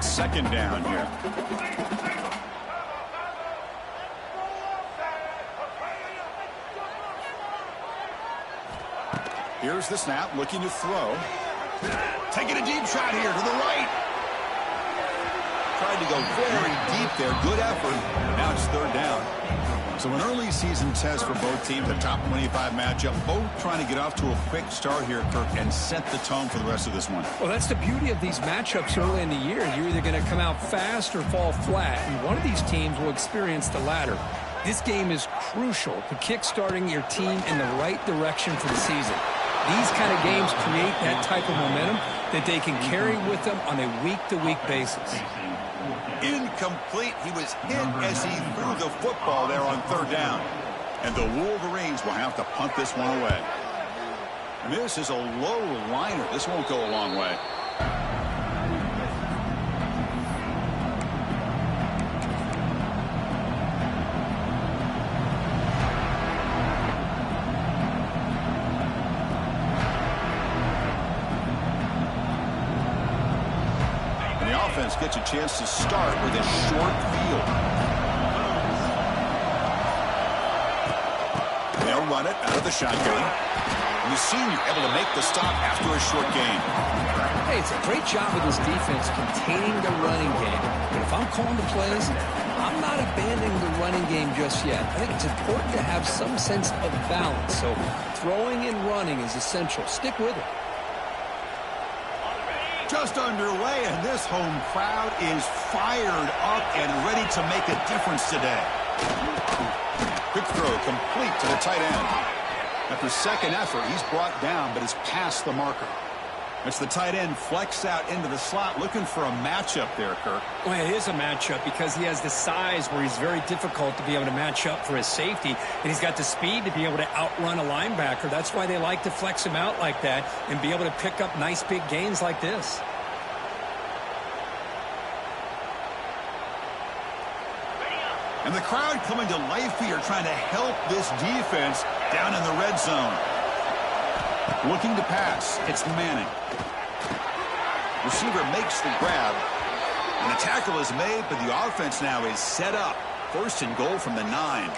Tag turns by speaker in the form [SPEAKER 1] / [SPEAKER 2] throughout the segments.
[SPEAKER 1] on second down here. Here's the snap, looking to throw. Taking a deep shot here to the right. Tried to go very deep there. Good effort. Now it's third down. So an early season test for both teams, a top 25 matchup. Both trying to get off to a quick start here, Kirk, and set the tone for the rest of this one.
[SPEAKER 2] Well, that's the beauty of these matchups early in the year. You're either going to come out fast or fall flat, and one of these teams will experience the latter. This game is crucial to kick-starting your team in the right direction for the season. These kind of games create that type of momentum that they can carry with them on a week-to-week basis.
[SPEAKER 1] Incomplete. He was hit as he threw the football there on third down. And the Wolverines will have to punt this one away. And this is a low liner. This won't go a long way. Gets a chance to start with a short field. They'll run it out of the shotgun. And the senior able to make the stop after a short gain.
[SPEAKER 2] Hey, it's a great job of this defense containing the running game. But if I'm calling the plays, I'm not abandoning the running game just yet. I think it's important to have some sense of balance. So throwing and running is essential. Stick with it.
[SPEAKER 1] Just underway, and this home crowd is fired up and ready to make a difference today. Quick throw complete to the tight end. After second effort, he's brought down, but is past the marker. It's the tight end flex out into the slot, looking for a matchup there, Kirk.
[SPEAKER 2] Well, it is a matchup because he has the size where he's very difficult to be able to match up for his safety, and he's got the speed to be able to outrun a linebacker. That's why they like to flex him out like that and be able to pick up nice big gains like this.
[SPEAKER 1] And the crowd coming to life here, trying to help this defense down in the red zone. Looking to pass. It's Manning. Receiver makes the grab. And the tackle is made, but the offense now is set up. First and goal from the 9.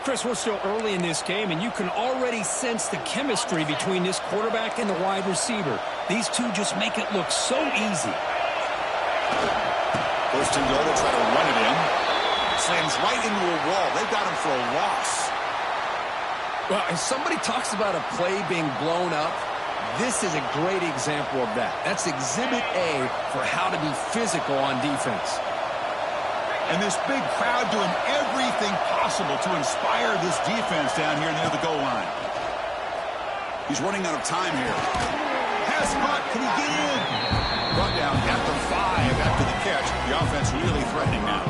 [SPEAKER 2] Chris, we're still early in this game, and you can already sense the chemistry between this quarterback and the wide receiver. These two just make it look so easy.
[SPEAKER 1] First and goal, they'll try to run it in. Slams right into a wall. They've got him for a loss.
[SPEAKER 2] Well, if somebody talks about a play being blown up, this is a great example of that. That's exhibit A for how to be physical on defense.
[SPEAKER 1] And this big crowd doing everything possible to inspire this defense down here near the goal line. He's running out of time here. Pass punt. Can he get in? Brought down at the 5 after the catch. The offense really threatening now.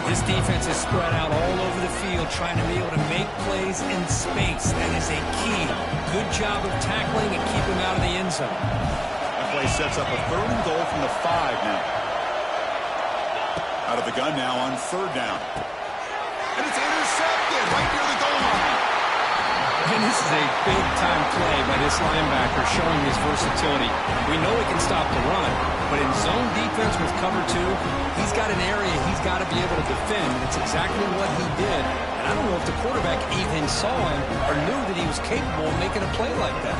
[SPEAKER 2] This defense is spread out all over the field, trying to be able to make plays in space. That is a key. Good job of tackling and keep him out of the end zone.
[SPEAKER 1] That play sets up a third and goal from the 5 now. Out of the gun now on third down. And it's intercepted right near the goal line.
[SPEAKER 2] And this is a big-time play by this linebacker, showing his versatility. We know he can stop the run, but in zone defense with cover 2, he's got an area he's got to be able to defend. It's exactly what he did. And I don't know if the quarterback even saw him or knew that he was capable of making a play like that.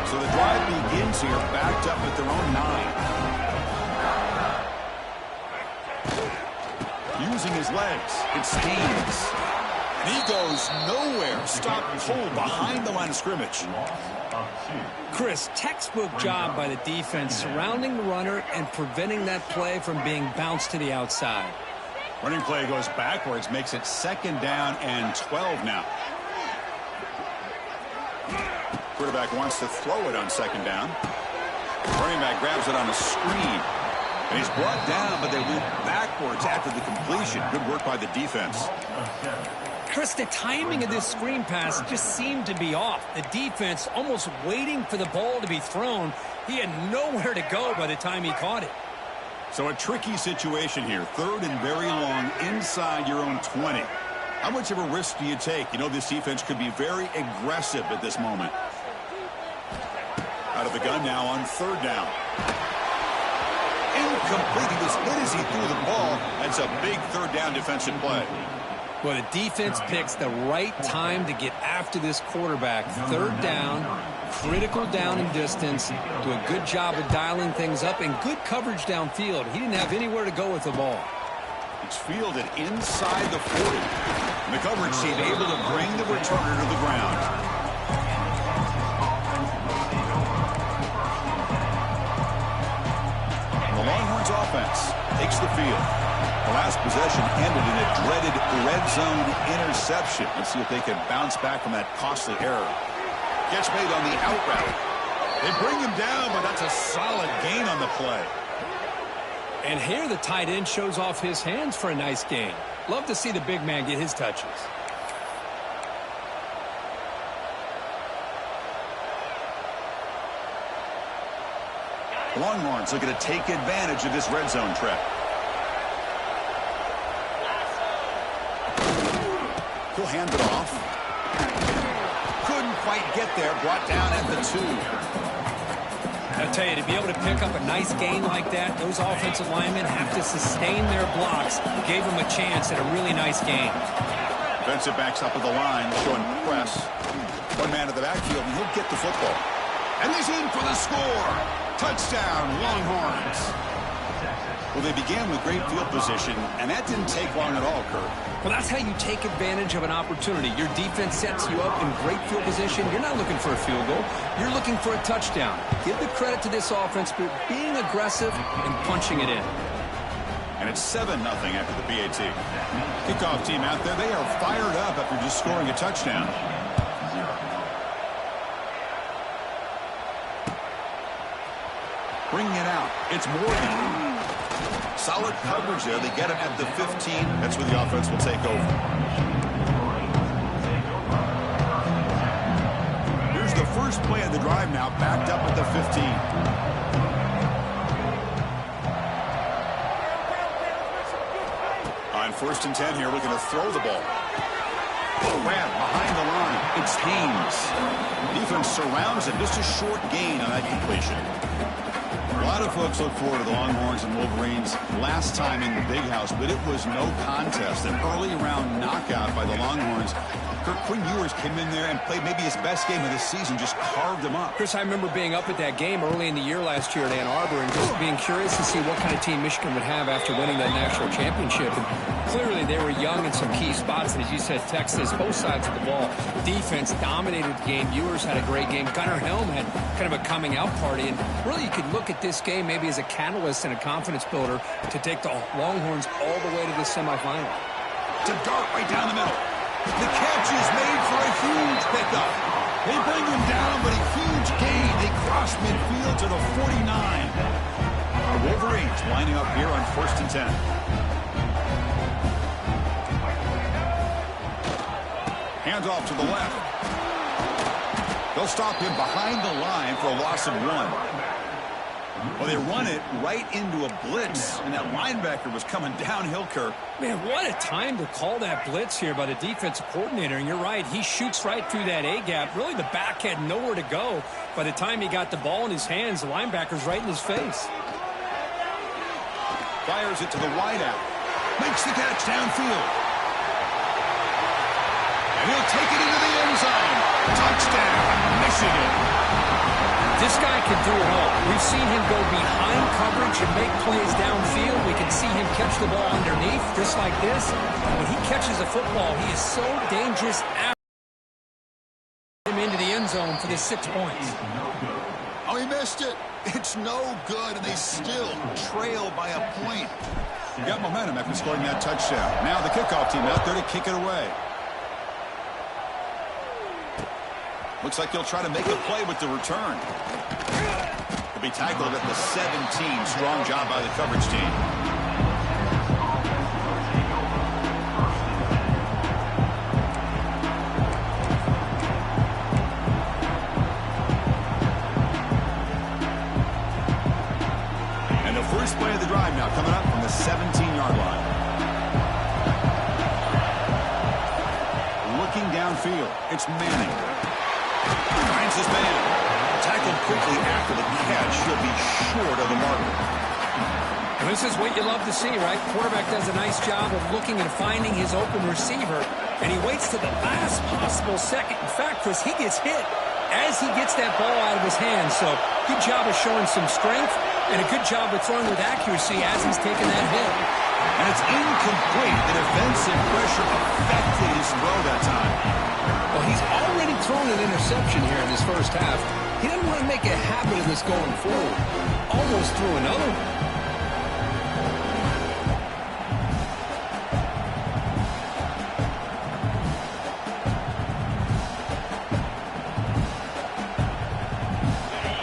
[SPEAKER 1] So the drive begins here, backed up at their own 9. Using his legs, it's Haynes. And he goes nowhere. Stop cold behind the line of scrimmage.
[SPEAKER 2] Chris, textbook job by the defense surrounding the runner and preventing that play from being bounced to the outside.
[SPEAKER 1] Running play goes backwards, makes it second down and 12 now. Quarterback wants to throw it on second down. Running back grabs it on a screen. And he's brought down, but they went backwards after the completion. Good work by the defense.
[SPEAKER 2] Chris, the timing of this screen pass just seemed to be off. The defense almost waiting for the ball to be thrown. He had nowhere to go by the time he caught it.
[SPEAKER 1] So a tricky situation here. Third and very long inside your own 20. How much of a risk do you take? You know this defense could be very aggressive at this moment. Out of the gun now on third down. Incomplete. He was hit as he threw the ball. That's a big third down defensive play.
[SPEAKER 2] Well, the defense picks the right time to get after this quarterback. Third down, critical down and distance. Do a good job of dialing things up and good coverage downfield. He didn't have anywhere to go with the ball.
[SPEAKER 1] It's fielded inside the 40. And the coverage team able to bring the returner to the ground. The Longhorns offense takes the field. The last possession ended in a dreaded red zone interception. Let's see if they can bounce back from that costly error. Catch made on the out route. They bring him down, but that's a solid gain on the play.
[SPEAKER 2] And here the tight end shows off his hands for a nice gain. Love to see the big man get his touches.
[SPEAKER 1] The Longhorns looking to take advantage of this red zone trap. He'll hand it off. Couldn't quite get there. Brought down at the 2.
[SPEAKER 2] I tell you, to be able to pick up a nice gain like that, those offensive linemen have to sustain their blocks. Gave them a chance at a really nice gain.
[SPEAKER 1] Defensive backs up at the line, showing press. One man at the backfield, and he'll get the football. And he's in for the score. Touchdown, Longhorns. Well, they began with great field position, and that didn't take long at all, Kurt.
[SPEAKER 2] Well, that's how you take advantage of an opportunity. Your defense sets you up in great field position. You're not looking for a field goal. You're looking for a touchdown. Give the credit to this offense for being aggressive and punching it in.
[SPEAKER 1] And it's 7-0 after the PAT. Kickoff team out there, they are fired up after just scoring a touchdown. Bringing it out. It's Morgan. Solid coverage there. They get him at the 15. That's where the offense will take over. Here's the first play of the drive now, backed up at the 15. On 1st and 10 here, looking to throw the ball. Grab behind the line. It's Haynes. Defense surrounds him. Just a short gain on that completion. A lot of folks look forward to the Longhorns and Wolverines last time in the Big House, but it was no contest. An early round knockout by the Longhorns. Quinn Ewers came in there and played maybe his best game of the season, just carved him up.
[SPEAKER 2] Chris, I remember being up at that game early in the year last year at Ann Arbor and just being curious to see what kind of team Michigan would have after winning that national championship. And clearly they were young in some key spots, and as you said, Texas, both sides of the ball. Defense dominated the game. Ewers had a great game. Gunnar Helm had kind of a coming out party, and really you could look at this game maybe as a catalyst and a confidence builder to take the Longhorns all the way to the semifinal.
[SPEAKER 1] To dart right down the middle. The catch is made for a huge pickup. They bring him down, but a huge gain. They cross midfield to the 49. The Wolverines lining up here on 1st and 10. Hands off to the left. They'll stop him behind the line for a loss of 1. Well, they run it right into a blitz, and that linebacker was coming downhill, Kirk.
[SPEAKER 2] Man, what a time to call that blitz here by the defensive coordinator. And you're right, he shoots right through that A-gap. Really, the back had nowhere to go. By the time he got the ball in his hands, the linebacker's right in his face.
[SPEAKER 1] Fires it to the wideout. Makes the catch downfield. And he'll take it into the end zone. Touchdown, Michigan.
[SPEAKER 2] This guy can do it all. We've seen him go behind coverage and make plays downfield. We can see him catch the ball underneath, just like this. And when he catches a football, he is so dangerous after him into the end zone for the 6 points.
[SPEAKER 1] Oh, he missed it. It's no good, and they still trail by a point. Got momentum after scoring that touchdown. Now the kickoff team out there to kick it away. Looks like he'll try to make a play with the return. He'll be tackled at the 17. Strong job by the coverage team. And the first play of the drive now coming up from the 17-yard line. Looking downfield, it's Manning. Finds his man. Tackled quickly after the catch. He'll be short of the marker.
[SPEAKER 2] This is what you love to see, right? Quarterback does a nice job of looking and finding his open receiver, and he waits to the last possible second. In fact, Chris, he gets hit as he gets that ball out of his hands. So good job of showing some strength and a good job of throwing with accuracy as he's taking that hit.
[SPEAKER 1] And it's incomplete. The defensive pressure affected his throw that time.
[SPEAKER 2] Well, he's already thrown an interception here in this first half. He doesn't want to make a habit of this going forward. Almost threw another one.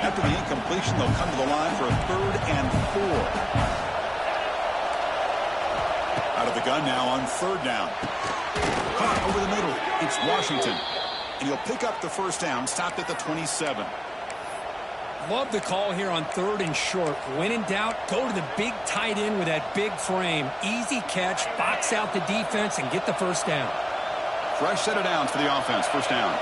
[SPEAKER 1] After the incompletion, they'll come to the line for a 3rd and 4. Out of the gun now on 3rd down. Caught over the middle. It's Washington. And he'll pick up the first down, stopped at the 27.
[SPEAKER 2] Love the call here on 3rd and short. When in doubt, go to the big tight end with that big frame. Easy catch, box out the defense, and get the first down.
[SPEAKER 1] Fresh set of downs for the offense. First down.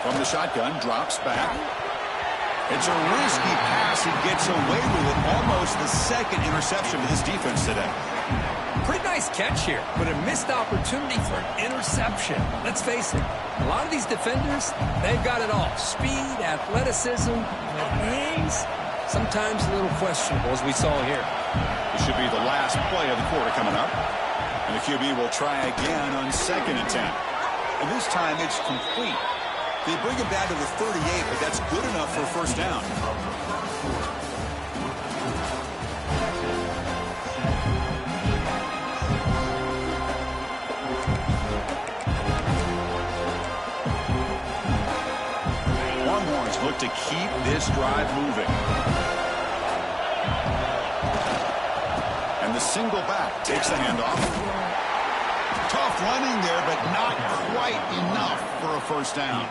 [SPEAKER 1] From the shotgun, drops back. It's a risky pass. He gets away with it. Almost the 2nd interception of this defense today.
[SPEAKER 2] Pretty nice catch here, but a missed opportunity for an interception. Let's face it, a lot of these defenders, they've got it all. Speed, athleticism, but names, sometimes a little questionable, as we saw here.
[SPEAKER 1] This should be the last play of the quarter coming up. And the QB will try again on 2nd and 10. And this time it's complete. They bring him down to the 38, but that's good enough for a first down. Longhorns look to keep this drive moving. And the single back takes the handoff. Tough running there, but not quite enough for a first down.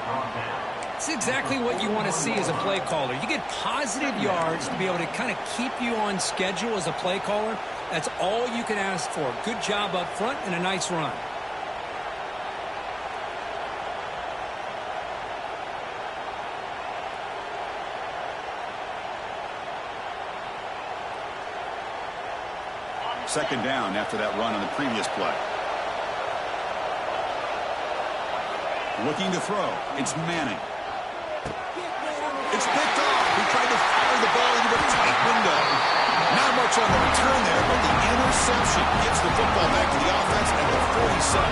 [SPEAKER 2] It's exactly what you want to see as a play caller. You get positive yards to be able to kind of keep you on schedule as a play caller. That's all you can ask for. Good job up front and a nice run.
[SPEAKER 1] Second down after that run on the previous play. Looking to throw. It's Manning. It's picked off. He tried to fire the ball into a tight window. Not much on the return there, but the interception gets the football back to the offense at the 47.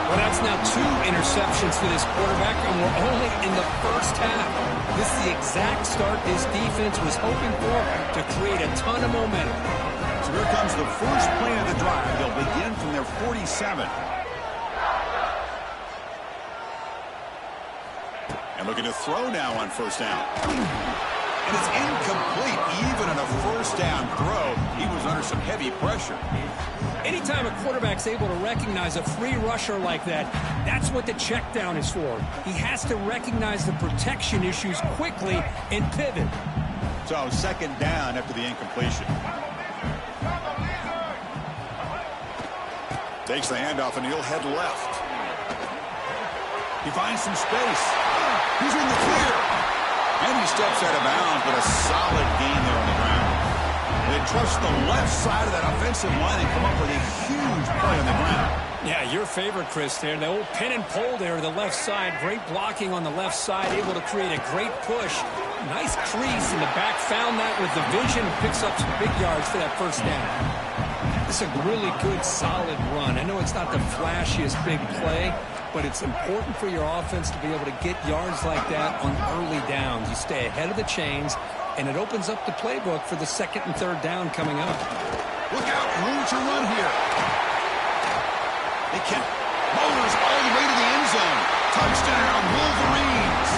[SPEAKER 2] Well, that's now 2 interceptions for this quarterback, and we're only in the first half. This is the exact start this defense was hoping for to create a ton of momentum.
[SPEAKER 1] So here comes the first play of the drive. They'll begin from their 47. And looking to throw now on first down. And it's incomplete. Even on a first down throw, he was under some heavy pressure.
[SPEAKER 2] Anytime a quarterback's able to recognize a free rusher like that, that's what the check down is for. He has to recognize the protection issues quickly and pivot.
[SPEAKER 1] So second down after the incompletion. Takes the handoff and he'll head left. He finds some space. He's in the clear. And he steps out of bounds, but a solid gain there on the ground. They trust the left side of that offensive line and come up with a huge play on the ground.
[SPEAKER 2] Yeah, your favorite, Chris, there. The old pin and pull there to the left side. Great blocking on the left side, able to create a great push. Nice crease in the back. Found that with the vision. Picks up some big yards for that first down. This is a really good, solid run. I know it's not the flashiest big play, but it's important for your offense to be able to get yards like that on early downs. You stay ahead of the chains, and it opens up the playbook for the 2nd and 3rd down coming up.
[SPEAKER 1] Look out, room to run here. They can motors all the way to the end zone. Touchdown, Wolverines.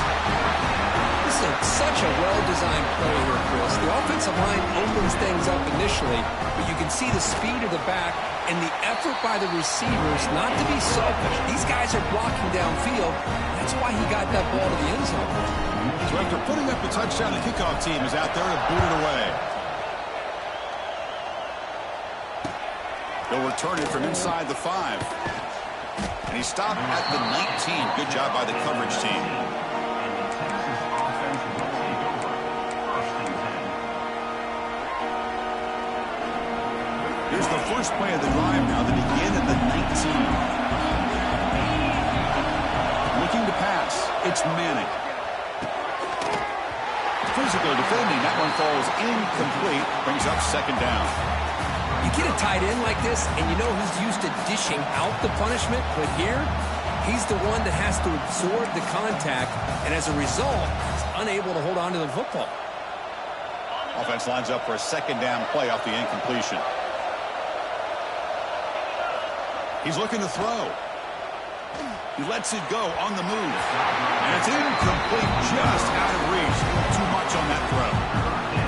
[SPEAKER 2] This is such a well-designed play here, Chris. The offensive line opens things up initially, but you can see the speed of the back and the effort by the receivers not to be selfish. These guys are blocking downfield. That's why he got that ball to the end zone.
[SPEAKER 1] So after putting up the touchdown, the kickoff team is out there to boot it away. They'll return it from inside the 5. And he stopped at the 19. Good job by the coverage team. Here's the first play of the drive now. They begin at the 19. Looking to pass. It's Manning. Physical defending. That one falls incomplete. Brings up second down.
[SPEAKER 2] You get a tight end like this, and you know he's used to dishing out the punishment, but here, he's the one that has to absorb the contact, and as a result, he's unable to hold on to the football.
[SPEAKER 1] Offense lines up for a second down play off the incompletion. He's looking to throw. He lets it go on the move. And it's incomplete, just out of reach. Too much on that throw.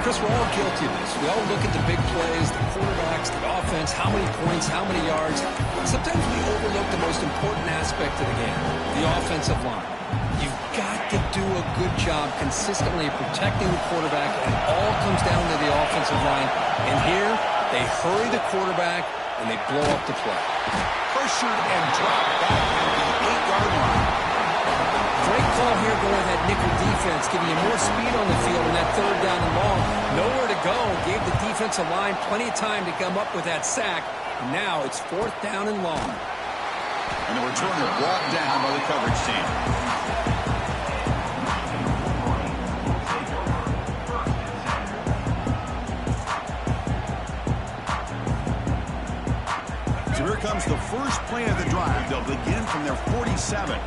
[SPEAKER 2] Chris, we're all guilty of this. We all look at the big plays, the quarterbacks, the offense, how many points, how many yards. Sometimes we overlook the most important aspect of the game, the offensive line. You've got to do a good job consistently protecting the quarterback, and it all comes down to the offensive line. And here, they hurry the quarterback, and they blow up the play.
[SPEAKER 1] Pressured and dropped back at the 8-yard line.
[SPEAKER 2] Great call here going with that nickel defense, giving you more speed on the field in that third down and long. Nowhere to go. Gave the defensive line plenty of time to come up with that sack. And now it's fourth down and long.
[SPEAKER 1] And the returner brought down by the coverage team. So here comes the first play of the drive. They'll begin from their 47.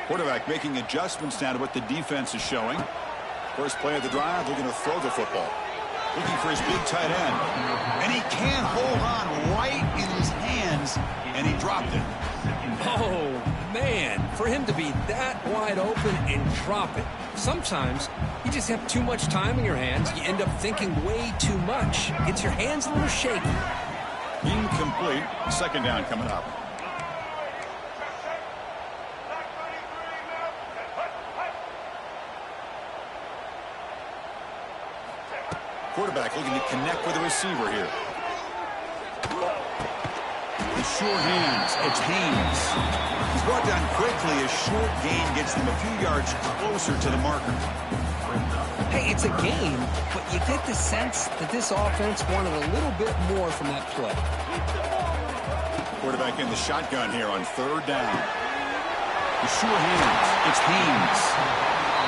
[SPEAKER 1] Quarterback making adjustments now to what the defense is showing. First play of the drive, they're going to throw the football. Looking for his big tight end. And he can't hold on right in his hands, and he dropped it.
[SPEAKER 2] Oh, man, for him to be that wide open and drop it. Sometimes you just have too much time in your hands. You end up thinking way too much. Gets your hands a little shaky.
[SPEAKER 1] Incomplete. Second down coming up. Quarterback looking to connect with the receiver here. The sure hands. It's Haynes. He's brought down quickly. A short gain gets them a few yards closer to the marker.
[SPEAKER 2] Hey, it's a game, but you get the sense that this offense wanted a little bit more from that play.
[SPEAKER 1] Quarterback in the shotgun here on third down. The sure hands. It's Haynes.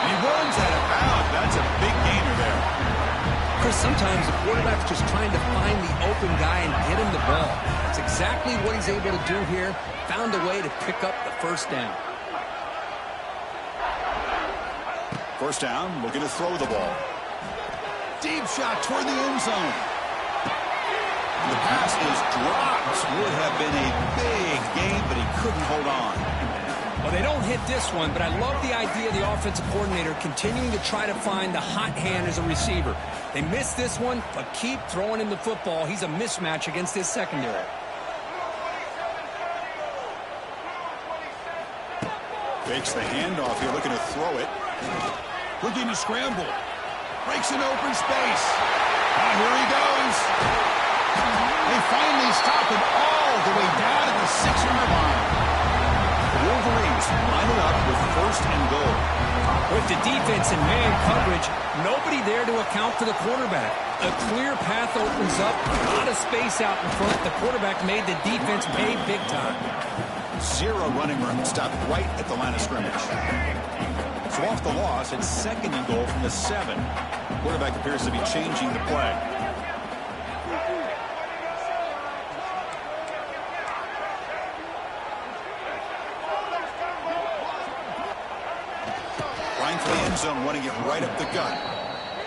[SPEAKER 1] And he runs out of bounds. That's a big gainer there.
[SPEAKER 2] Chris, sometimes the quarterback's just trying to find the open guy and get him the ball. It's exactly what he's able to do here. Found a way to pick up the first down.
[SPEAKER 1] First down, looking to throw the ball. Deep shot toward the end zone. The pass is dropped. Would have been a big gain, but he couldn't hold on.
[SPEAKER 2] Well, they don't hit this one, but I love the idea of the offensive coordinator continuing to try to find the hot hand as a receiver. They missed this one, but keep throwing him the football. He's a mismatch against this secondary.
[SPEAKER 1] Fakes the handoff here, looking to throw it. Looking to scramble. Breaks an open space. And here he goes. They finally stop him all the way down at the 6-yard line. The Wolverines line it up with first and goal.
[SPEAKER 2] With the defense in man coverage, nobody there to account for the quarterback. A clear path opens up, a lot of space out in front. The quarterback made the defense pay big time.
[SPEAKER 1] Zero running room, stopped right at the line of scrimmage. So off the loss, it's second and goal from the 7. Quarterback appears to be changing the play. Line for the end zone, running it right up the gut.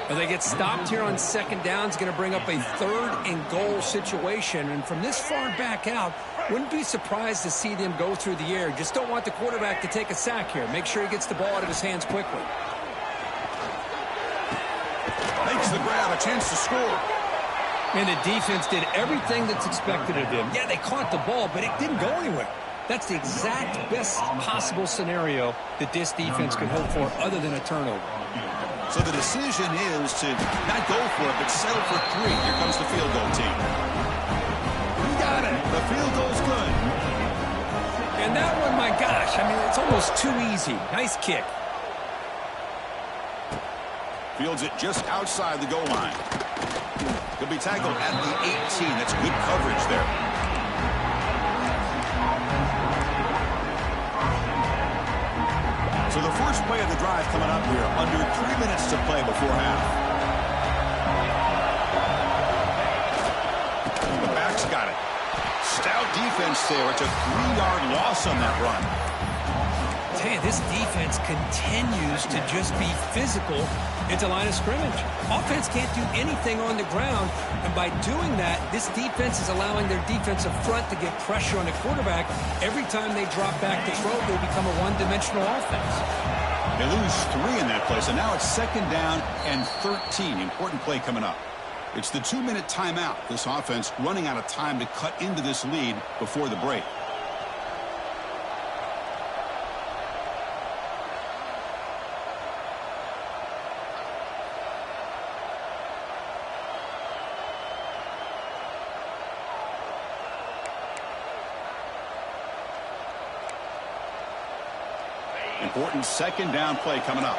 [SPEAKER 2] Well, they get stopped here on second down. It's going to bring up a third and goal situation. And from this far back out, wouldn't be surprised to see them go through the air. Just don't want the quarterback to take a sack here. Make sure he gets the ball out of his hands quickly.
[SPEAKER 1] Makes the grab, a chance to score.
[SPEAKER 2] And the defense did everything that's expected of them. Yeah, they caught the ball, but it didn't go anywhere. That's the exact best possible scenario that this defense could hope for other than a turnover.
[SPEAKER 1] So the decision is to not go for it, but settle for 3. Here comes the field goal team. We got it. The field goal's good.
[SPEAKER 2] And that one, my gosh, I mean, it's almost too easy. Nice kick.
[SPEAKER 1] Fields it just outside the goal line. He'll be tackled at the 18. That's good coverage there. So the first play of the drive coming up here. Under 3 minutes to play before half. The back's got it. Stout defense there. It's a 3-yard loss on that run.
[SPEAKER 2] Man, this defense continues to just be physical into line of scrimmage. Offense can't do anything on the ground, and by doing that, this defense is allowing their defensive front to get pressure on the quarterback. Every time they drop back to throw, they become a one-dimensional offense.
[SPEAKER 1] They lose 3 in that play, so now it's 2nd down and 13. Important play coming up. It's the 2-minute timeout. This offense running out of time to cut into this lead before the break. Important 2nd down play coming up.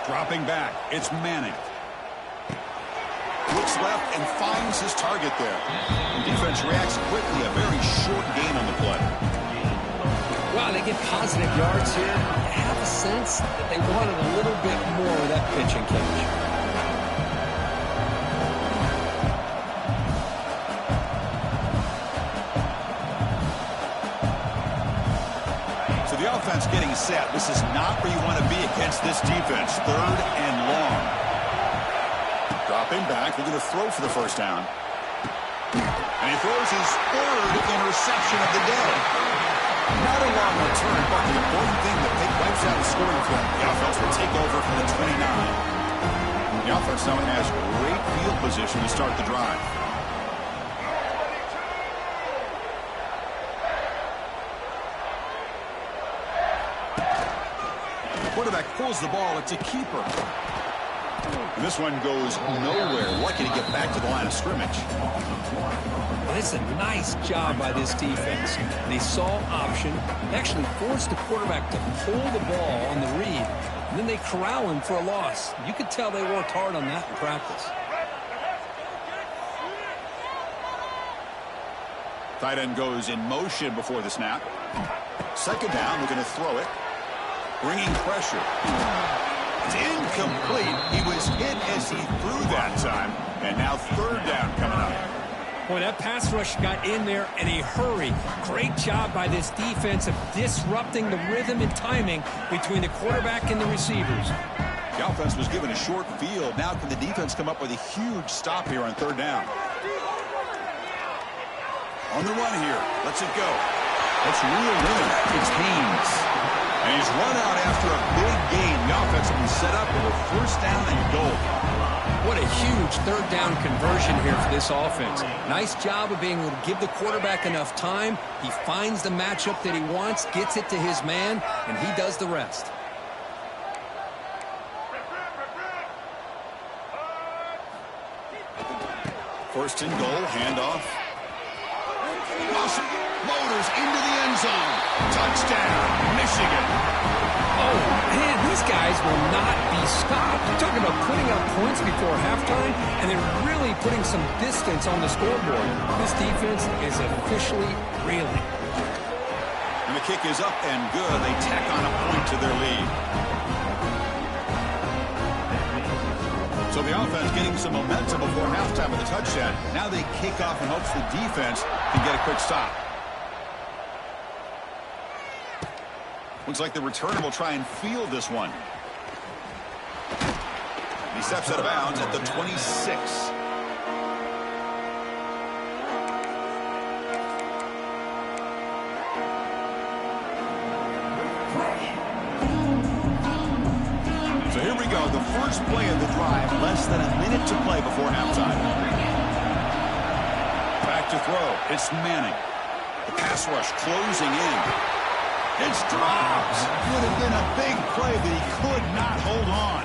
[SPEAKER 1] Dropping back, it's Manning. Looks left and finds his target there. The defense reacts quickly, a very short gain on the play.
[SPEAKER 2] Wow, they get positive yards here. I have a sense that they wanted a little bit more with that pitch and catch.
[SPEAKER 1] Offense getting set. This is not where you want to be against this defense. 3rd and long. Dropping back, looking to throw for the first down. And he throws his 3rd interception of the day. Not a long return, but the important thing that they wipes out the scoring threat. The offense will take over from the 29. The offense now has great field position to start the drive. Quarterback pulls the ball. It's a keeper. And this one goes nowhere. Lucky to get back to the line of scrimmage.
[SPEAKER 2] Well, it's a nice job by this defense. They saw option, actually forced the quarterback to pull the ball on the read, and then they corral him for a loss. You could tell they worked hard on that in practice.
[SPEAKER 1] Tight end goes in motion before the snap. 2nd down, looking to throw it. Bringing pressure. It's incomplete. He was hit as he threw that time. And now 3rd down coming up.
[SPEAKER 2] Boy, that pass rush got in there in a hurry. Great job by this defense of disrupting the rhythm and timing between the quarterback and the receivers.
[SPEAKER 1] The offense was given a short field. Now can the defense come up with a huge stop here on 3rd down? On the run here. Lets it go. That's real winning. It's Haynes. And he's run out after a big gain. The offense will be set up with a 1st down and goal.
[SPEAKER 2] What a huge 3rd down conversion here for this offense. Nice job of being able to give the quarterback enough time. He finds the matchup that he wants, gets it to his man, and he does the rest.
[SPEAKER 1] First and goal, handoff. Motors into the end zone. Touchdown, Michigan.
[SPEAKER 2] Oh, man, these guys will not be stopped. You're talking about putting up points before halftime, and they're really putting some distance on the scoreboard. This defense is officially reeling.
[SPEAKER 1] And the kick is up and good. They tack on a point to their lead. So the offense getting some momentum before halftime with a touchdown. Now they kick off in hopes the defense can get a quick stop. Looks like the returner will try and field this one. He steps out of bounds at the 26. So here we go, the first play of the drive, less than a minute to play before halftime. to throw. It's Manning. The pass rush closing in. It's dropped. Would have been a big play, but he could not hold on.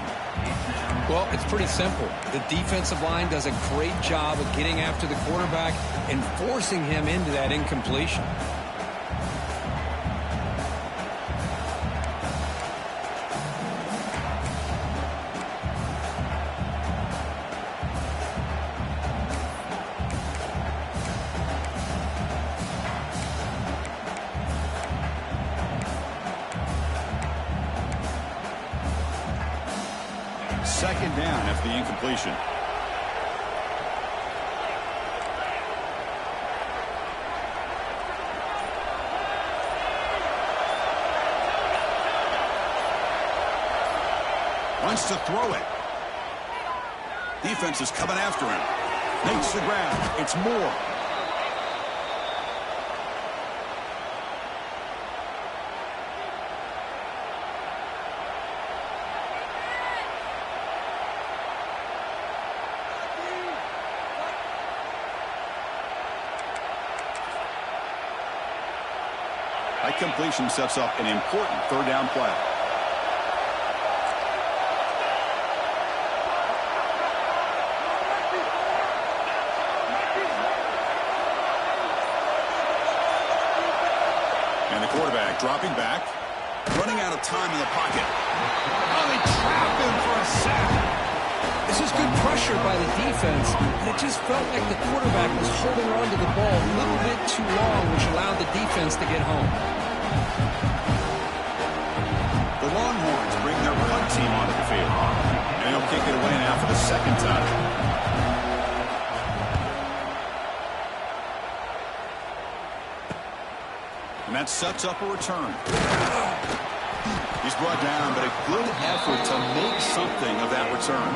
[SPEAKER 2] Well, it's pretty simple. The defensive line does a great job of getting after the quarterback and forcing him into that incompletion.
[SPEAKER 1] Second down after the incompletion. Wants to throw it. Defense is coming after him. Makes the grab. It's Moore. That completion sets up an important third down play. And the quarterback dropping back, running out of time in the pocket. Oh, they trap him for a sack.
[SPEAKER 2] This is good pressure by the defense, and it just felt like the quarterback was holding on to the ball a little bit too long, which allowed the defense to get home.
[SPEAKER 1] The Longhorns bring their punt team onto the field. And they'll kick it away now for the second time. And that sets up a return. He's brought down, but a good effort to make something of that return.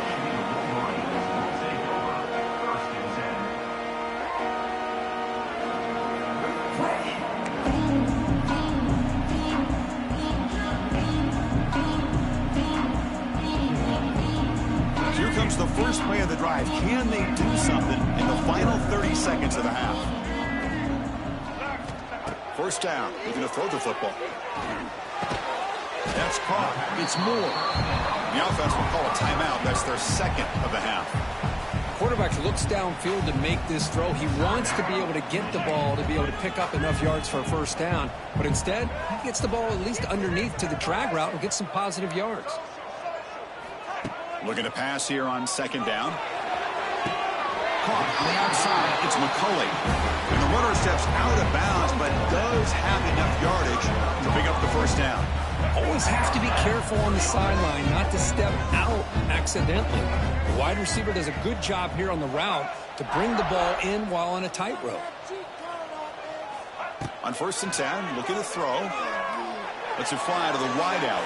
[SPEAKER 1] Here comes the first play of the drive. Can they do something in the final 30 seconds of the half? First down. Looking to throw the football. That's caught. It's Moore. The offense will call a timeout. That's their second of the half.
[SPEAKER 2] Quarterback looks downfield to make this throw. He wants to be able to get the ball to be able to pick up enough yards for a first down. But instead, he gets the ball at least underneath to the drag route and gets some positive yards.
[SPEAKER 1] Looking to pass here on second down. Caught on the outside. It's McCulley. And the runner steps out of bounds, but does have enough yardage to pick up the first down.
[SPEAKER 2] Always have to be careful on the sideline not to step out accidentally. The wide receiver does a good job here on the route to bring the ball in while on a tightrope.
[SPEAKER 1] On first and 10, looking to throw. Lets it fly to the wideout.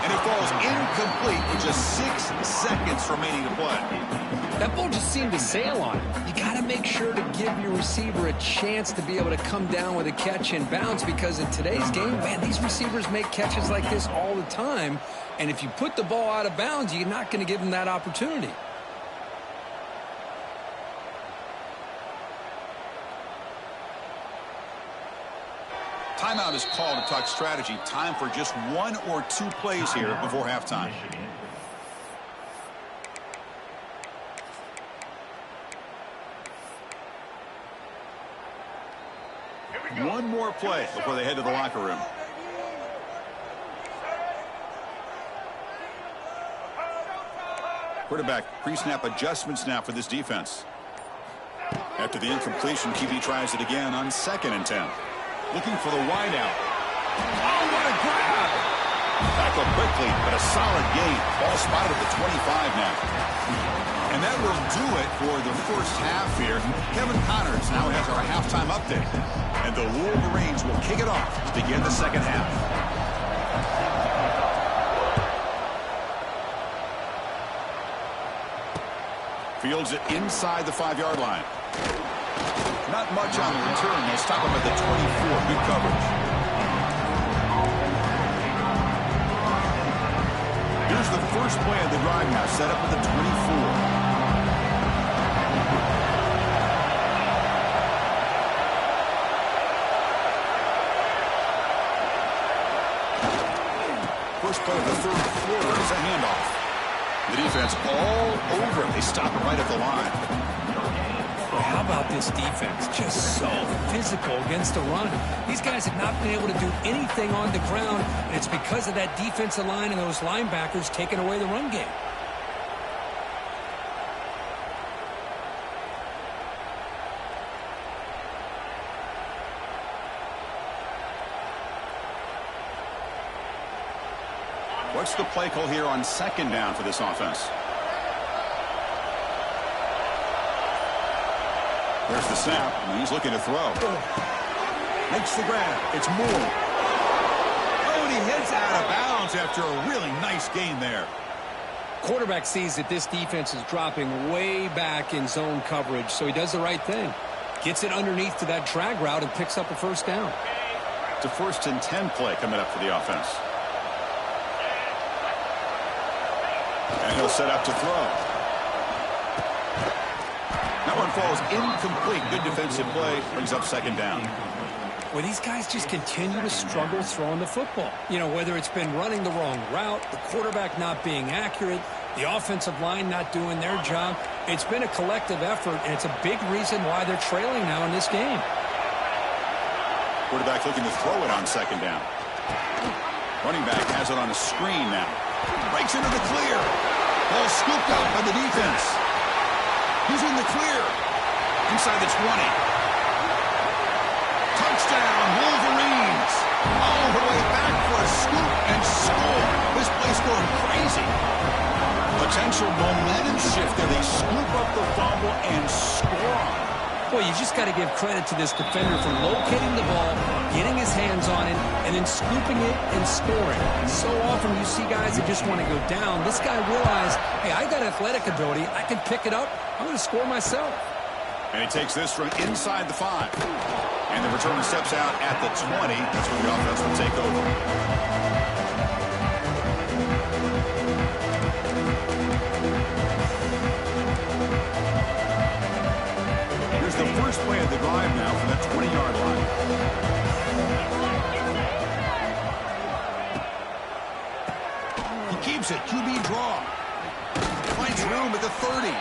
[SPEAKER 1] And it falls incomplete with just 6 seconds remaining to play.
[SPEAKER 2] That ball just seemed to sail on him. You got to make sure to give your receiver a chance to be able to come down with a catch and bounce, because in today's game, man, these receivers make catches like this all the time. And if you put the ball out of bounds, you're not going to give them that opportunity.
[SPEAKER 1] Timeout is called to talk strategy. Time for just 1 or 2 plays here before halftime. One more play before they head to the locker room. Quarterback pre-snap adjustments now for this defense. After the incompletion, QB tries it again on second and 10. Looking for the wideout. Oh, what a grab! Tackle quickly, but a solid gain. Ball spotted at the 25 now. And that will do it for the first half here. Kevin Connors now has our halftime update. And the Wolverines will kick it off to begin the second half. Fields it inside the 5-yard line. Not much on the return. They'll stop him at the 24. Good coverage. Here's the first play of the drive now, set up at the 24. first play of the third quarter is a handoff. The defense all over it. They stop it right at the line.
[SPEAKER 2] Well, how about this defense? Just so physical against the run. These guys have not been able to do anything on the ground, and it's because of that defensive line and those linebackers taking away the run game.
[SPEAKER 1] What's the play call here on second down for this offense? There's the snap, and he's looking to throw. Makes the grab. It's Moore. Oh, and he heads out of bounds after a really nice gain there.
[SPEAKER 2] Quarterback sees that this defense is dropping way back in zone coverage, so he does the right thing. Gets it underneath to that drag route and picks up a first down.
[SPEAKER 1] It's a 1st and 10 play coming up for the offense. And he'll set up to throw. That one falls incomplete. Good defensive play. Brings up second down.
[SPEAKER 2] Well, these guys just continue to struggle throwing the football. You know, whether it's been running the wrong route, the quarterback not being accurate, the offensive line not doing their job. It's been a collective effort, and it's a big reason why they're trailing now in this game.
[SPEAKER 1] Quarterback looking to throw it on second down. Running back has it on a screen now. Breaks into the clear. Ball scooped up by the defense. He's in the clear. Inside the 20. Touchdown, Wolverines. All the way back for a scoop and score. This place going crazy. Potential momentum shift there. They scoop up the fumble and score.
[SPEAKER 2] Well, you just got to give credit to this defender for locating the ball, getting his hands on it, and then scooping it and scoring. So often you see guys that just want to go down. This guy realized, hey, I got athletic ability. I can pick it up. I'm going to score myself.
[SPEAKER 1] And he takes this from inside the 5. And the returner steps out at the 20. That's where the offense will take over. The first play of the drive now from that 20-yard line. He keeps it. QB draw. Finds room at the 30.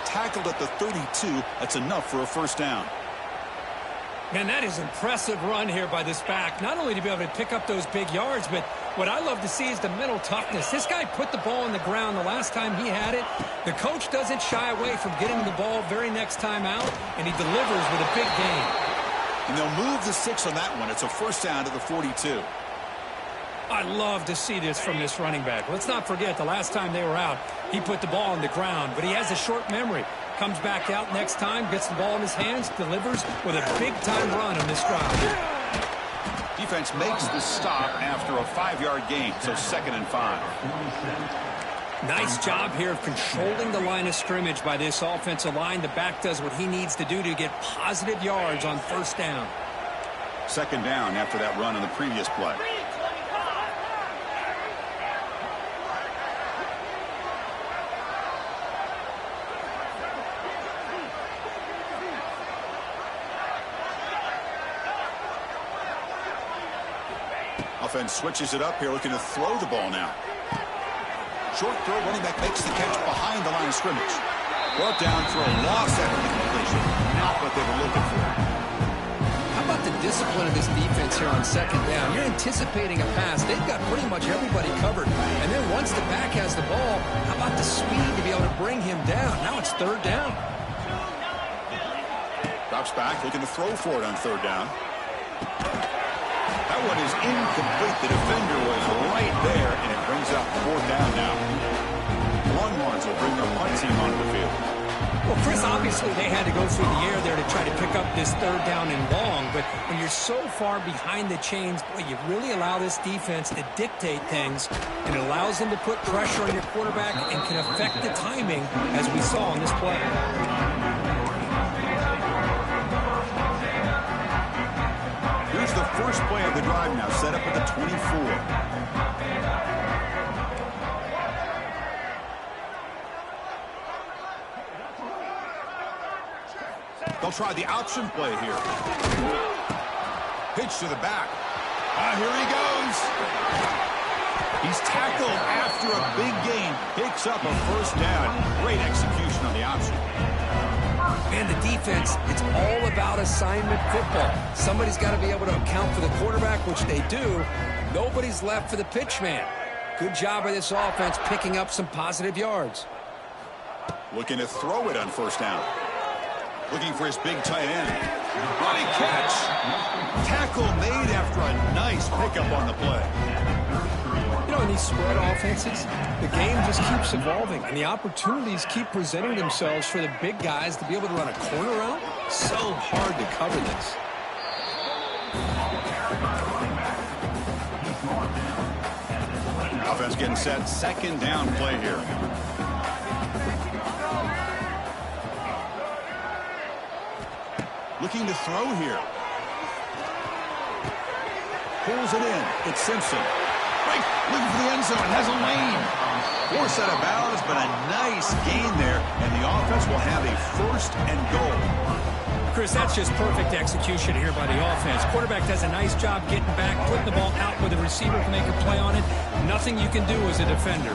[SPEAKER 1] Tackled at the 32. That's enough for a first down.
[SPEAKER 2] Man, that is impressive run here by this back. Not only to be able to pick up those big yards, but what I love to see is the mental toughness. This guy put the ball on the ground the last time he had it. The coach doesn't shy away from getting the ball very next time out, and he delivers with a big gain.
[SPEAKER 1] And they'll move the 6 on that one. It's a first down to the 42.
[SPEAKER 2] I love to see this from this running back. Let's not forget the last time they were out, he put the ball on the ground, but he has a short memory. Comes back out next time, gets the ball in his hands, delivers with a big-time run on this drive.
[SPEAKER 1] Defense makes the stop after a 5-yard gain, so 2nd and 5.
[SPEAKER 2] Nice job here of controlling the line of scrimmage by this offensive line. The back does what he needs to do to get positive yards on first down.
[SPEAKER 1] 2nd down after that run on the previous play. Offense switches it up here, looking to throw the ball now. Short throw, running back makes the catch behind the line of scrimmage. Brought down for a loss after the completion. Not what they were looking for.
[SPEAKER 2] How about the discipline of this defense here on 2nd down? You're anticipating a pass. They've got pretty much everybody covered. And then once the back has the ball, how about the speed to be able to bring him down? Now it's 3rd down.
[SPEAKER 1] Drops back, looking to throw for it on 3rd down. That one is incomplete. The defender was right there, and it brings up 4th down now. Longhorns will bring their punt team onto the field.
[SPEAKER 2] Well, Chris, obviously they had to go through the air there to try to pick up this 3rd down and long, but when you're so far behind the chains, boy, you really allow this defense to dictate things, and it allows them to put pressure on your quarterback and can affect the timing, as we saw on this play.
[SPEAKER 1] Here's the first play of the drive now, set up at the 24. They'll try the option play here. Pitch to the back. Here he goes. He's tackled after a big gain. Picks up a first down. Great execution on the option.
[SPEAKER 2] Man, the defense, it's all about assignment football. Somebody's got to be able to account for the quarterback, which they do. Nobody's left for the pitch man. Good job by this offense picking up some positive yards.
[SPEAKER 1] Looking to throw it on first down. Looking for his big tight end. Running catch. Tackle made after a nice pickup on the play.
[SPEAKER 2] You know, in these spread offenses, the game just keeps evolving, and the opportunities keep presenting themselves for the big guys to be able to run a corner out. So hard to cover this.
[SPEAKER 1] Offense getting set. Second down play here. Looking to throw here. Pulls it in. It's Simpson. Right, looking for the end zone. Has a lane. Force out of bounds, but a nice gain there. And the offense will have a first and goal.
[SPEAKER 2] Chris, that's just perfect execution here by the offense. Quarterback does a nice job getting back, putting the ball out where the receiver can make a play on it. Nothing you can do as a defender.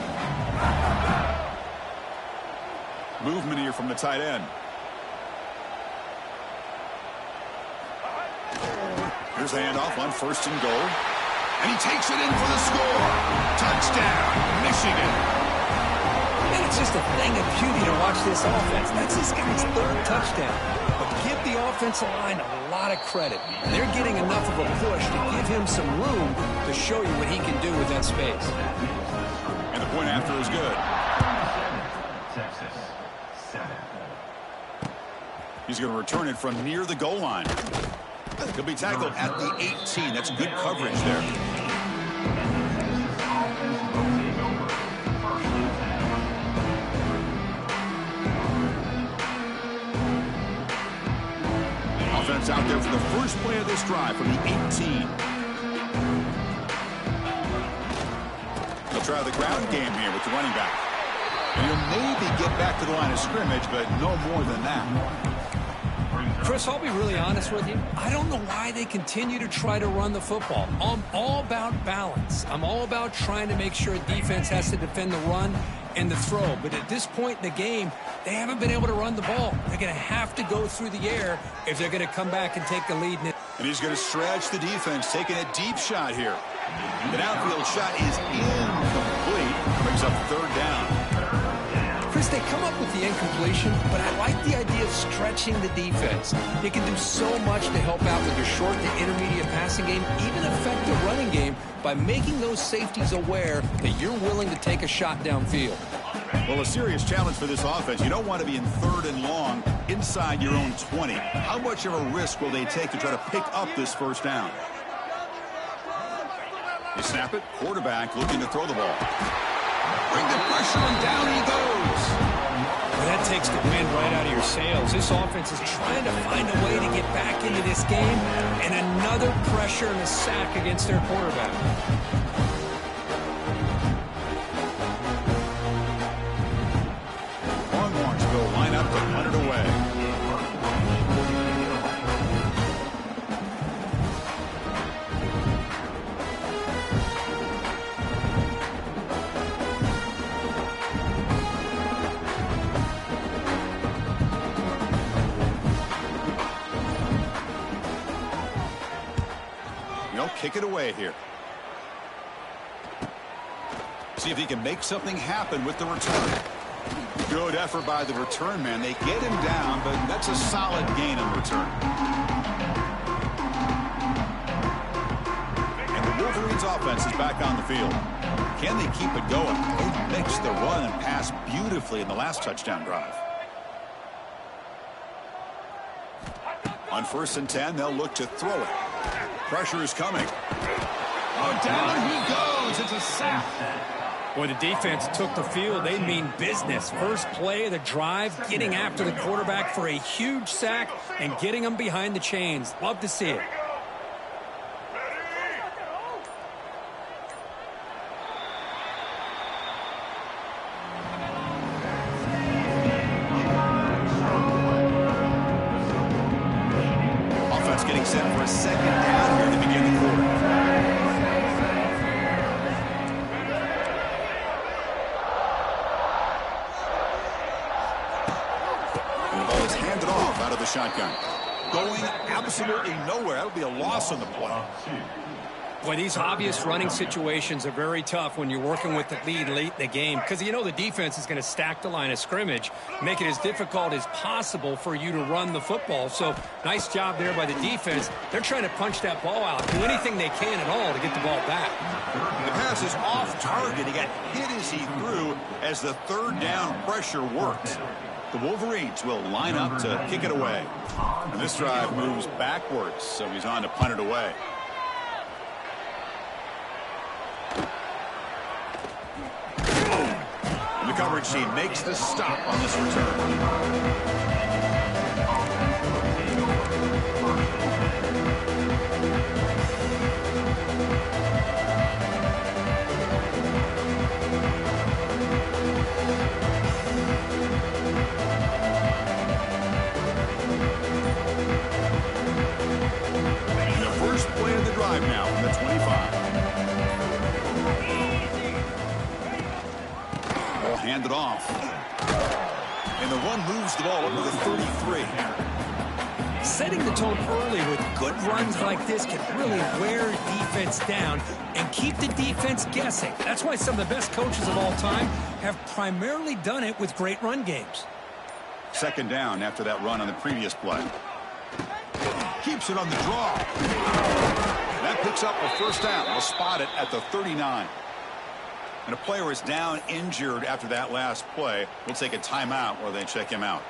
[SPEAKER 1] Movement here from the tight end. Here's the handoff on first and goal. And he takes it in for the score. Touchdown, Michigan.
[SPEAKER 2] And it's just a thing of beauty to watch this offense. That's this guy's third touchdown. But give the offensive line a lot of credit. They're getting enough of a push to give him some room to show you what he can do with that space.
[SPEAKER 1] And the point after is good. He's going to return it from near the goal line. He'll be tackled at the 18. That's good coverage there. Offense out there for the first play of this drive from the 18. They'll try the ground game here with the running back. And he'll maybe get back to the line of scrimmage, but no more than that.
[SPEAKER 2] Chris, I'll be really honest with you. I don't know why they continue to try to run the football. I'm all about balance. I'm all about trying to make sure a defense has to defend the run and the throw. But at this point in the game, they haven't been able to run the ball. They're going to have to go through the air if they're going to come back and take the lead.
[SPEAKER 1] And he's going to stretch the defense, taking a deep shot here. The downfield shot is incomplete. Brings up third down.
[SPEAKER 2] Chris, they come up with the incompletion, but I like the idea of stretching the defense. You can do so much to help out with your short to intermediate passing game, even affect the running game by making those safeties aware that you're willing to take a shot downfield.
[SPEAKER 1] Well, a serious challenge for this offense. You don't want to be in third and long inside your own 20. How much of a risk will they take to try to pick up this first down? You snap it. Quarterback looking to throw the ball. Bring the pressure, and down he goes.
[SPEAKER 2] Well, that takes the wind right out of your sails. This offense is trying to find a way to get back into this game, and another pressure and a sack against their quarterback.
[SPEAKER 1] Longhorns will line up to punt it away. Kick it away here. See if he can make something happen with the return. Good effort by the return man. They get him down, but that's a solid gain on return. And the Wolverines offense is back on the field. Can they keep it going? They mixed the run and pass beautifully in the last touchdown drive. On first and 10, they'll look to throw it. Pressure is coming. Oh, down he goes. It's a sack.
[SPEAKER 2] Boy, the defense took the field. They mean business. First play of the drive, getting after the quarterback for a huge sack and getting him behind the chains. Love to see it.
[SPEAKER 1] Offense getting set for a second down here to begin the quarter. shotgun. Going absolutely nowhere. That would be a loss on the play.
[SPEAKER 2] Boy, these obvious running situations are very tough when you're working with the lead late in the game because you know the defense is going to stack the line of scrimmage, make it as difficult as possible for you to run the football. So nice job there by the defense. They're trying to punch that ball out, do anything they can at all to get the ball back.
[SPEAKER 1] The pass is off target. He got hit as he threw as the third down pressure worked. The Wolverines will line up to kick it away. And this drive moves backwards, so he's on to punt it away. And the coverage team makes the stop on this return. Now from the 25. Ball handed off. And the run moves the ball up to the 33.
[SPEAKER 2] Setting the tone early with good runs like this can really wear defense down and keep the defense guessing. That's why some of the best coaches of all time have primarily done it with great run games.
[SPEAKER 1] Second down after that run on the previous play. Keeps it on the draw. That picks up a first down. We'll spot it at the 39. And a player is down injured after that last play. We'll take a timeout while they check him out.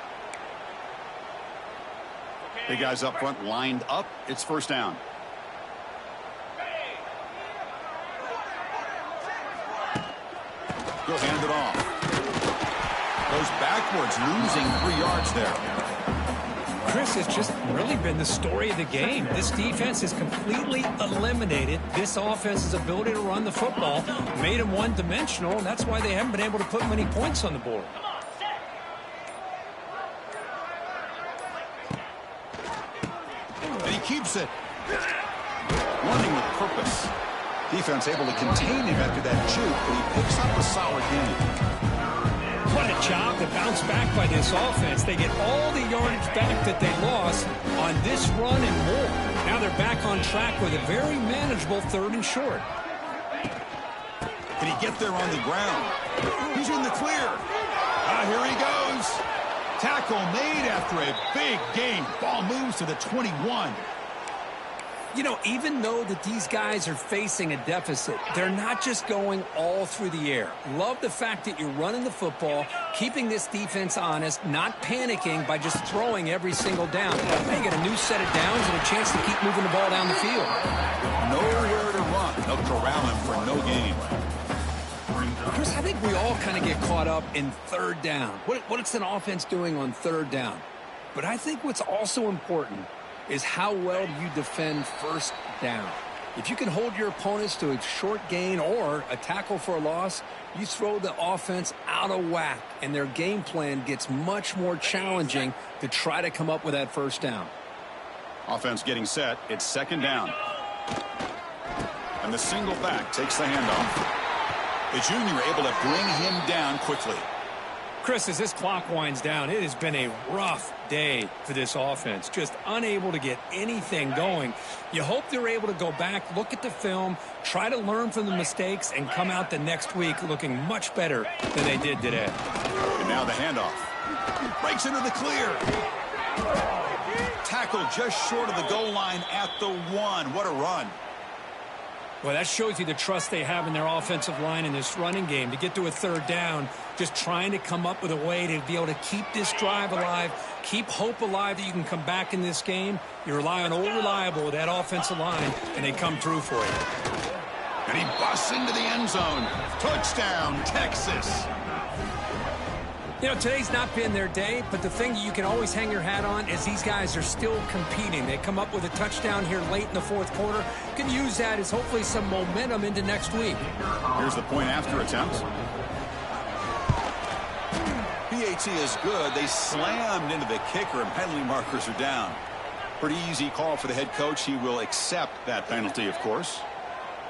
[SPEAKER 1] Big guys up front lined up. It's first down. He'll hand it off. Goes backwards, losing 3 yards there.
[SPEAKER 2] Chris, has just really been the story of the game. This defense has completely eliminated this offense's ability to run the football, made them one-dimensional, and that's why they haven't been able to put many points on the board.
[SPEAKER 1] And he keeps it. Running with purpose. Defense able to contain him after that juke, but he picks up a solid gain.
[SPEAKER 2] What a job to bounce back by this offense. They get all the yardage back that they lost on this run and more. Now they're back on track with a very manageable 3rd and short.
[SPEAKER 1] Can he get there on the ground? He's in the clear. Here he goes. Tackle made after a big gain. Ball moves to the 21.
[SPEAKER 2] You know, even though that these guys are facing a deficit, they're not just going all through the air. Love the fact that you're running the football, keeping this defense honest, not panicking by just throwing every single down. They get a new set of downs and a chance to keep moving the ball down the field.
[SPEAKER 1] Nowhere to run. They'll corral him for no gain.
[SPEAKER 2] Chris, I think we all kind of get caught up in 3rd down. What's an offense doing on 3rd down? But I think what's also important is how well do you defend 1st down. If you can hold your opponents to a short gain or a tackle for a loss, you throw the offense out of whack, and their game plan gets much more challenging to try to come up with that 1st down.
[SPEAKER 1] Offense getting set. It's 2nd down. And the single back takes the handoff. The junior able to bring him down quickly.
[SPEAKER 2] Chris, as this clock winds down, it has been a rough day for this offense. Just unable to get anything going. You hope they're able to go back, look at the film, try to learn from the mistakes, and come out the next week looking much better than they did today.
[SPEAKER 1] And now the handoff. Breaks into the clear. Tackle just short of the goal line at the 1. What a run.
[SPEAKER 2] Well, that shows you the trust they have in their offensive line in this running game. To get to a 3rd down, just trying to come up with a way to be able to keep this drive alive, keep hope alive that you can come back in this game. You rely on Old Reliable with that offensive line, and they come through for you.
[SPEAKER 1] And he busts into the end zone. Touchdown, Texas.
[SPEAKER 2] You know, today's not been their day, but the thing you can always hang your hat on is these guys are still competing. They come up with a touchdown here late in the 4th quarter. You can use that as hopefully some momentum into next week.
[SPEAKER 1] Here's the point after attempt. PAT is good. They slammed into the kicker, and penalty markers are down. Pretty easy call for the head coach. He will accept that penalty, of course.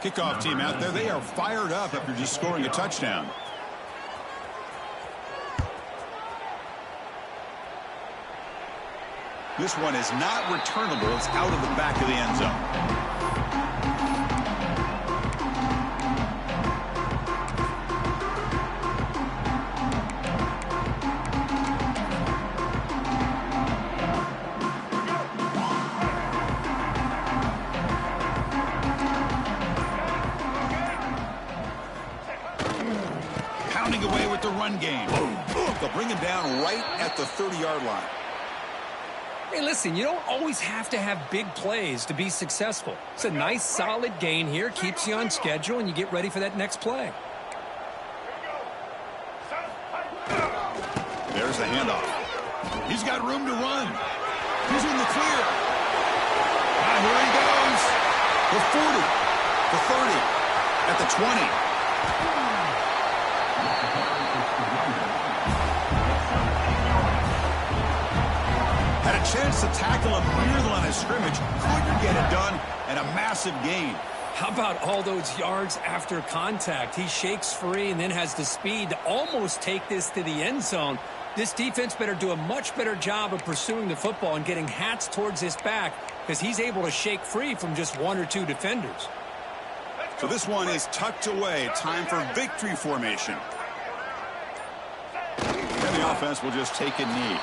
[SPEAKER 1] Kickoff team out there. They are fired up after just scoring a touchdown. This one is not returnable. It's out of the back of the end zone. Away with the run game. They'll bring him down right at the 30-yard line.
[SPEAKER 2] Hey, listen, you don't always have to have big plays to be successful. It's a nice, solid gain here. Keeps you on schedule, and you get ready for that next play.
[SPEAKER 1] There's the handoff. He's got room to run. He's in the clear. Now here he goes. The 40, the 30, at the 20. Had a chance to tackle him near the line of scrimmage. Couldn't get it done, and a massive gain.
[SPEAKER 2] How about all those yards after contact? He shakes free and then has the speed to almost take this to the end zone. This defense better do a much better job of pursuing the football and getting hats towards his back because he's able to shake free from just one or two defenders.
[SPEAKER 1] So this one is tucked away. Time for victory formation. And the offense will just take a knee.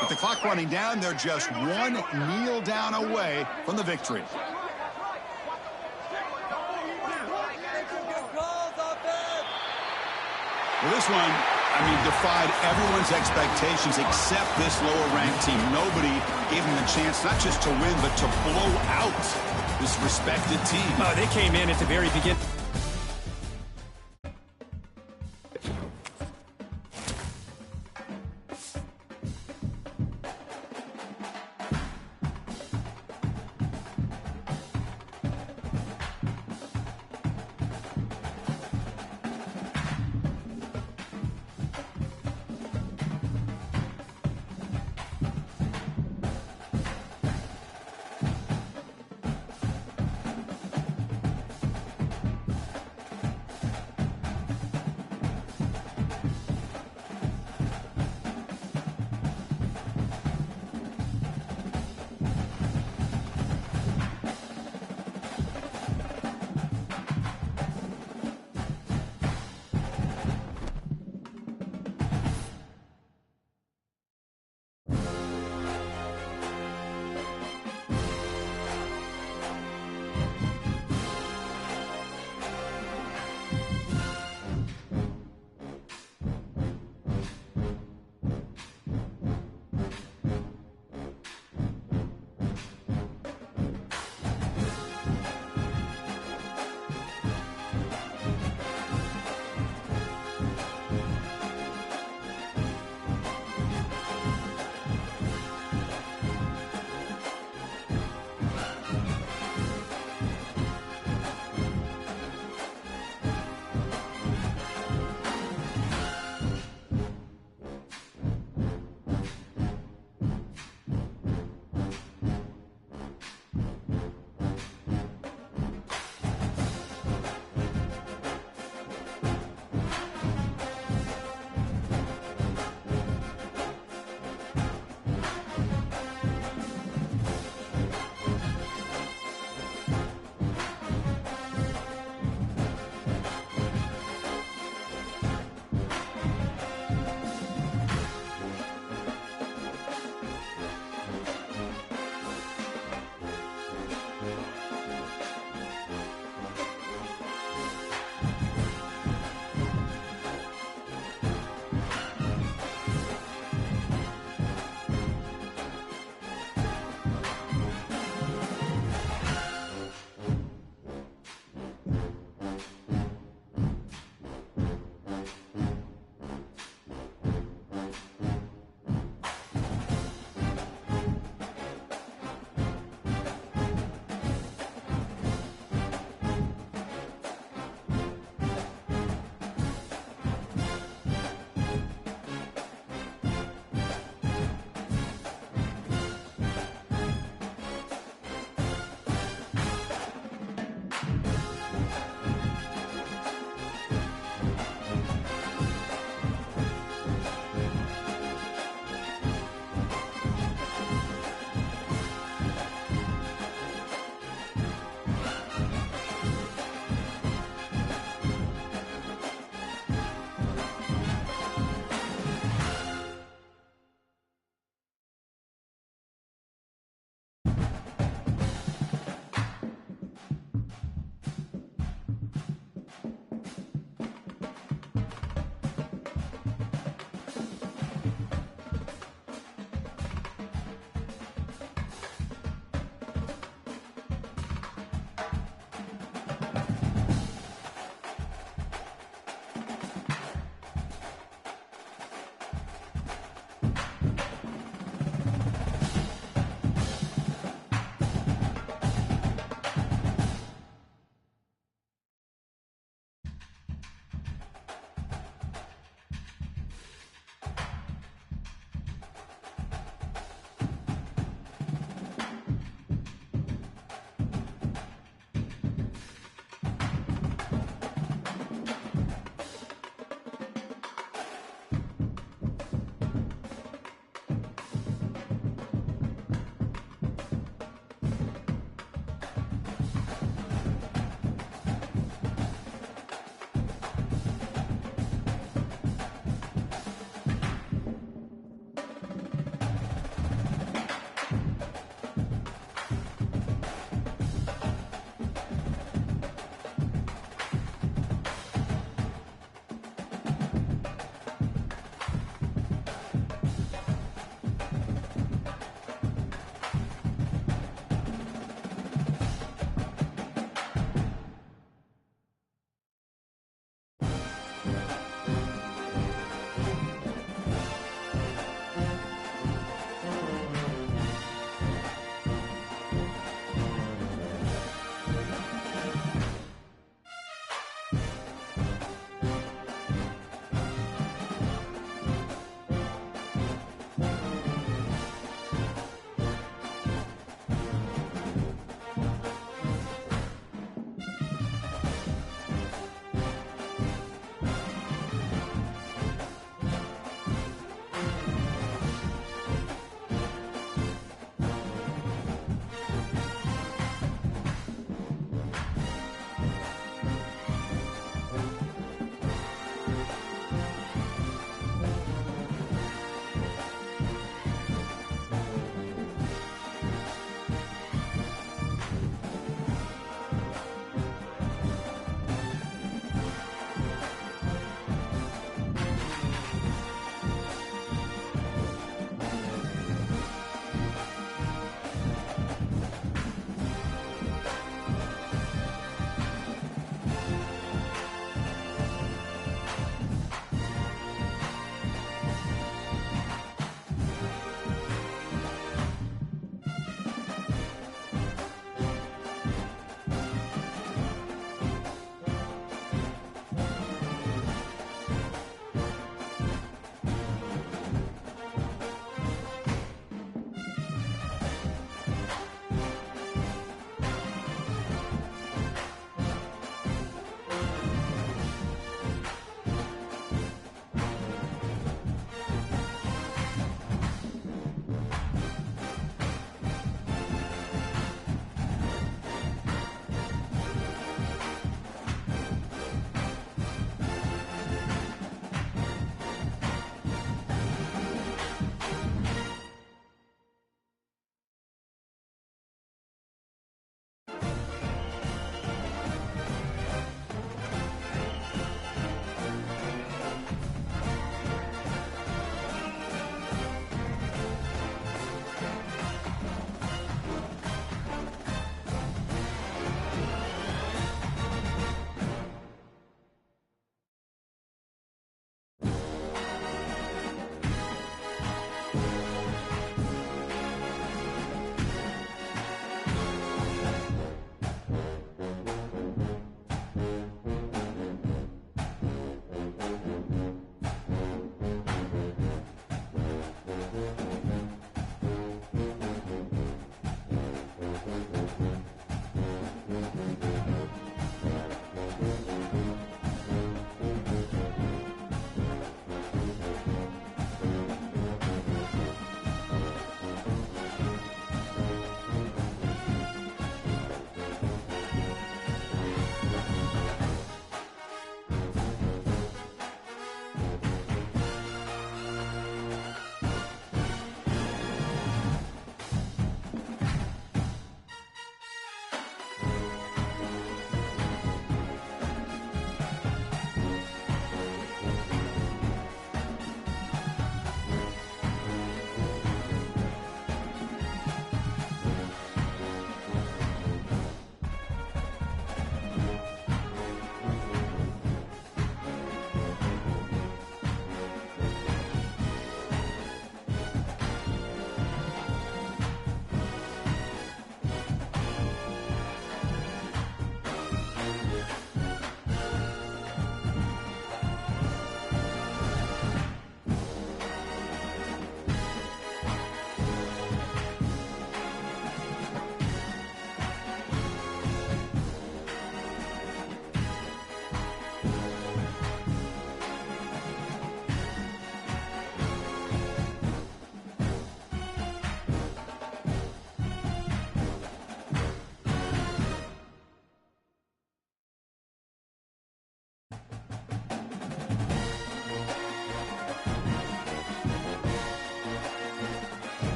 [SPEAKER 1] With the clock running down, they're just one kneel down away from the victory. Well, this one, defied everyone's expectations except this lower-ranked team. Nobody gave them the chance not just to win, but to blow out this respected team.
[SPEAKER 2] They came in at the very beginning.